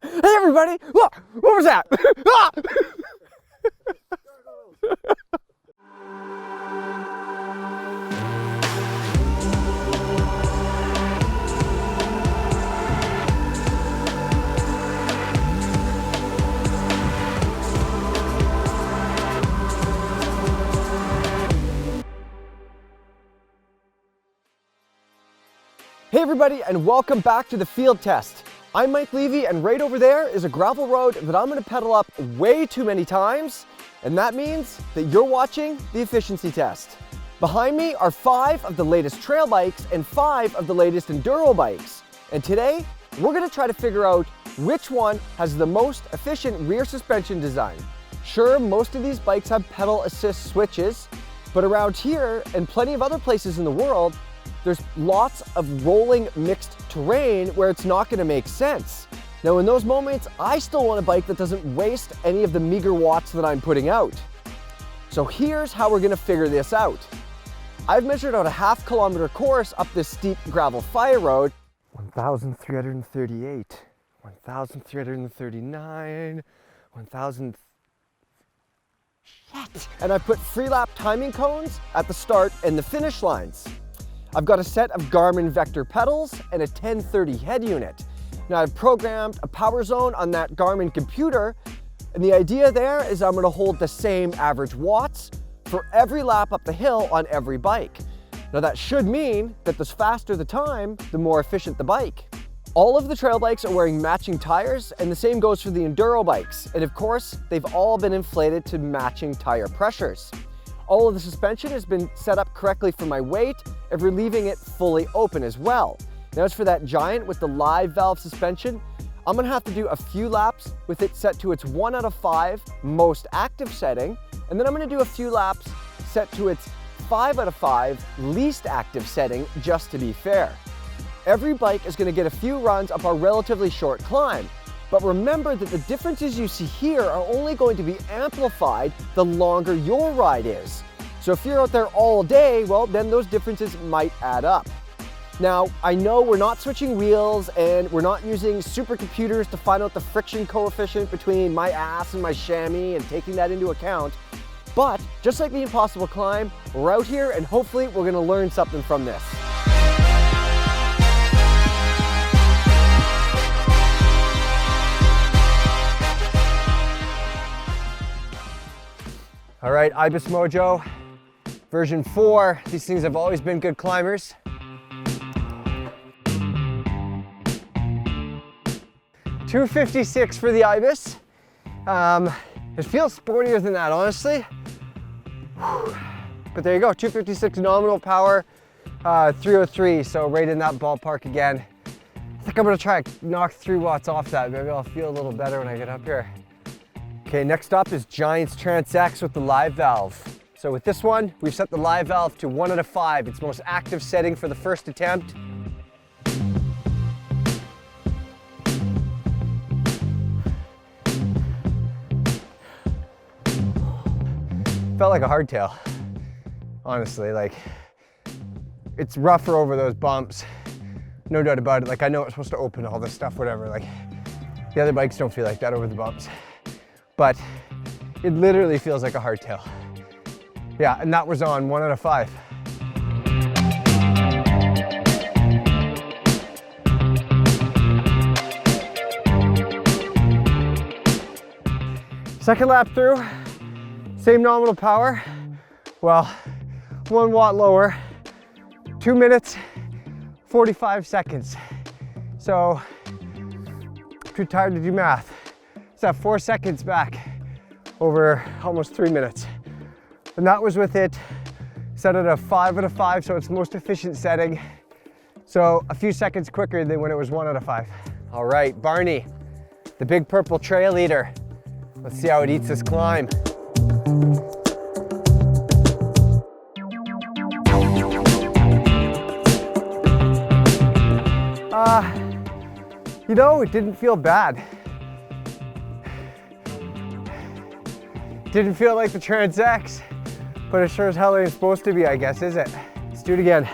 Hey everybody! What was that? Hey everybody, and welcome back to the field test. I'm Mike Levy, and right over there is a gravel road that I'm going to pedal up way too many times, and that means that you're watching the efficiency test. Behind me are 5 of the latest trail bikes and 5 of the latest enduro bikes, and today we're going to try to figure out which one has the most efficient rear suspension design. Sure, most of these bikes have pedal assist switches, but around here and plenty of other places in the world, there's lots of rolling mixed terrain where it's not going to make sense. Now in those moments, I still want a bike that doesn't waste any of the meager watts that I'm putting out. So here's how we're going to figure this out. I've measured out a ½ kilometer course up this steep gravel fire road. 1,338, 1,339, 1,000. Shit! And I've put free lap timing cones at the start and the finish lines. I've got a set of Garmin Vector pedals and a 1030 head unit. Now I've programmed a power zone on that Garmin computer, and the idea there is I'm going to hold the same average watts for every lap up the hill on every bike. Now that should mean that the faster the time, the more efficient the bike. All of the trail bikes are wearing matching tires, and the same goes for the enduro bikes. And of course, they've all been inflated to matching tire pressures. All of the suspension has been set up correctly for my weight, and we're leaving it fully open as well. Now as for that Giant with the live valve suspension, I'm gonna have to do a few laps with it set to its 1 out of 5 most active setting, and then I'm gonna do a few laps set to its 5 out of 5 least active setting, just to be fair. Every bike is gonna get a few runs up our relatively short climb, but remember that the differences you see here are only going to be amplified the longer your ride is. So if you're out there all day, well, then those differences might add up. Now, I know we're not switching wheels and we're not using supercomputers to find out the friction coefficient between my ass and my chamois and taking that into account, but just like the impossible climb, we're out here and hopefully we're gonna learn something from this. All right, Ibis Mojo, version 4. These things have always been good climbers. $256 for the Ibis. It feels sportier than that, honestly. But there you go, 256 nominal power, 303, so right in that ballpark again. I think I'm gonna try to knock 3 watts off that. Maybe I'll feel a little better when I get up here. Okay, next up is Giant's Trance X with the live valve. So with this one, we've set the live valve to 1 out of 5, its most active setting for the first attempt. Felt like a hardtail, honestly. Like, it's rougher over those bumps, no doubt about it. Like, I know it's supposed to open all this stuff, whatever. Like, the other bikes don't feel like that over the bumps. But it literally feels like a hardtail. Yeah, and that was on 1 out of 5. Second lap through, same nominal power. Well, 1 watt lower, 2 minutes, 45 seconds. So, too tired to do math. At 4 seconds back over almost 3 minutes. And that was with it set at a 5 out of 5, so it's most efficient setting. So a few seconds quicker than when it was 1 out of 5. All right, Barney, the big purple trail eater. Let's see how it eats this climb. You know, it didn't feel bad. Didn't feel like the Trance X, but it sure as hell ain't supposed to be, I guess, is it? Let's do it again.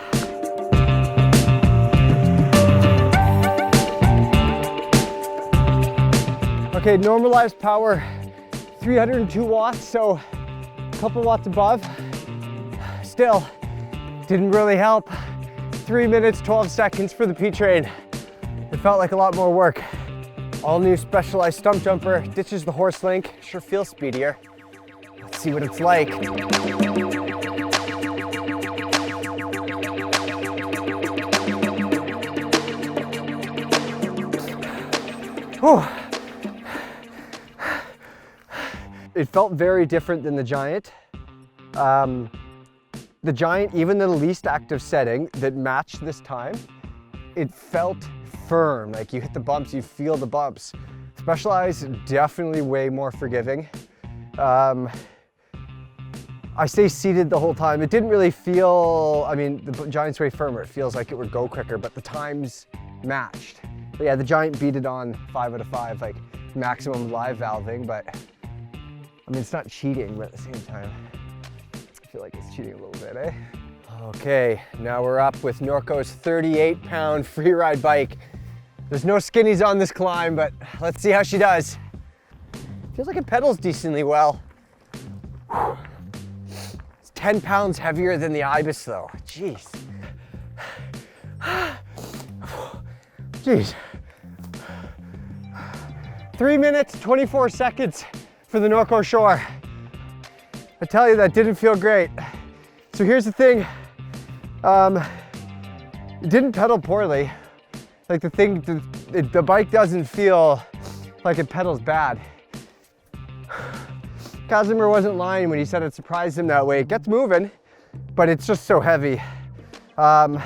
Okay, normalized power, 302 watts, so a couple watts above. Still, didn't really help. 3 minutes, 12 seconds for the P-Train. It felt like a lot more work. All new Specialized Stumpjumper, ditches the horse link, sure feels speedier. Let's see what it's like. Whew. It felt very different than the Giant. The Giant, even in the least active setting that matched this time, it felt firm. Like you hit the bumps, you feel the bumps. Specialized, definitely way more forgiving. I stay seated the whole time. It didn't really feel, I mean, the Giant's way firmer. It feels like it would go quicker, but the times matched. But yeah, the Giant beat it on 5 out of 5, like maximum live valving, but I mean, it's not cheating, but at the same time, I feel like it's cheating a little bit, eh? Okay, now we're up with Norco's 38-pound free ride bike. There's no skinnies on this climb, but let's see how she does. Feels like it pedals decently well. It's 10 pounds heavier than the Ibis though, jeez. Jeez. 3 minutes, 24 seconds for the Norco Shore. I tell you, that didn't feel great. So here's the thing, it didn't pedal poorly. Like the bike doesn't feel like it pedals bad. Casimir wasn't lying when he said it surprised him that way. It gets moving, but it's just so heavy. And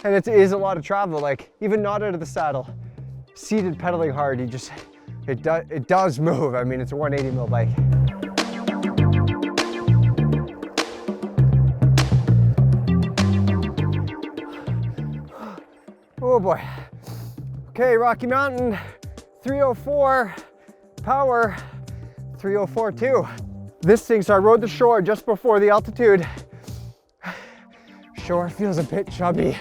it is a lot of travel, like even not out of the saddle, seated pedaling hard, it does move. I mean, it's a 180 mil bike. Oh boy. Okay, Rocky Mountain, 304, power, 304.2. This thing, so I rode the Shore just before the altitude. Shore feels a bit chubby.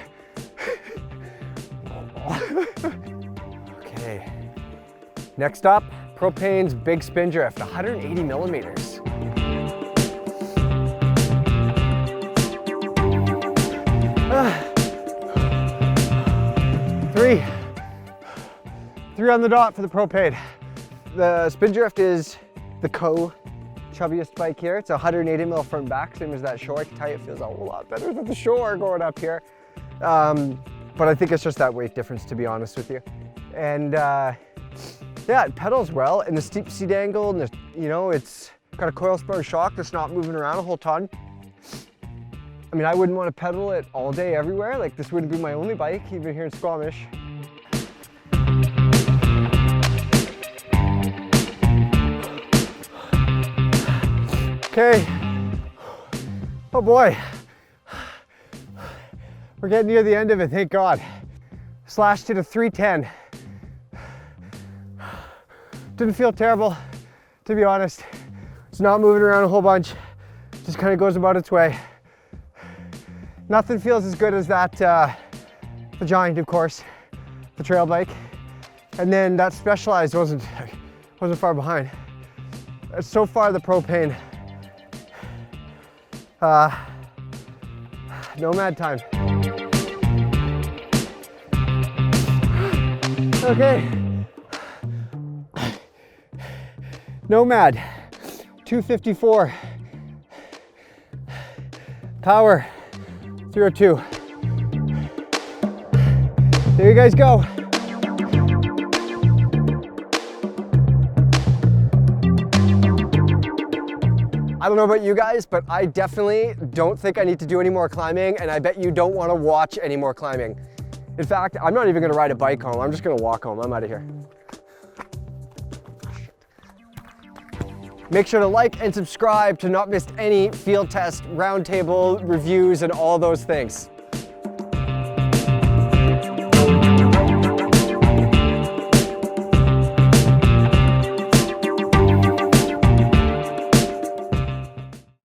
Okay, next up, Propain's Big Spindrift, 180 millimeters. Three on the dot for the Propain. The Spindrift is the chubbiest bike here. It's 180 mil front back, same as that Shore. I can tell you it feels a whole lot better than the Shore going up here. But I think it's just that weight difference, to be honest with you. And yeah, it pedals well in the steep seat angle, and you know, it's got a coil spur shock that's not moving around a whole ton. I mean, I wouldn't want to pedal it all day everywhere. Like, this wouldn't be my only bike, even here in Squamish. Okay, oh boy, we're getting near the end of it, thank God. Slashed it a 310. Didn't feel terrible, to be honest. It's not moving around a whole bunch, just kind of goes about its way. Nothing feels as good as that, the Giant, of course, the trail bike. And then that Specialized wasn't far behind. So far, the Propain. Nomad time. Okay. Nomad, 254. Power, 302. There you guys go. I don't know about you guys, but I definitely don't think I need to do any more climbing, and I bet you don't want to watch any more climbing. In fact, I'm not even going to ride a bike home. I'm just going to walk home. I'm out of here. Make sure to like and subscribe to not miss any field test, roundtable reviews, and all those things.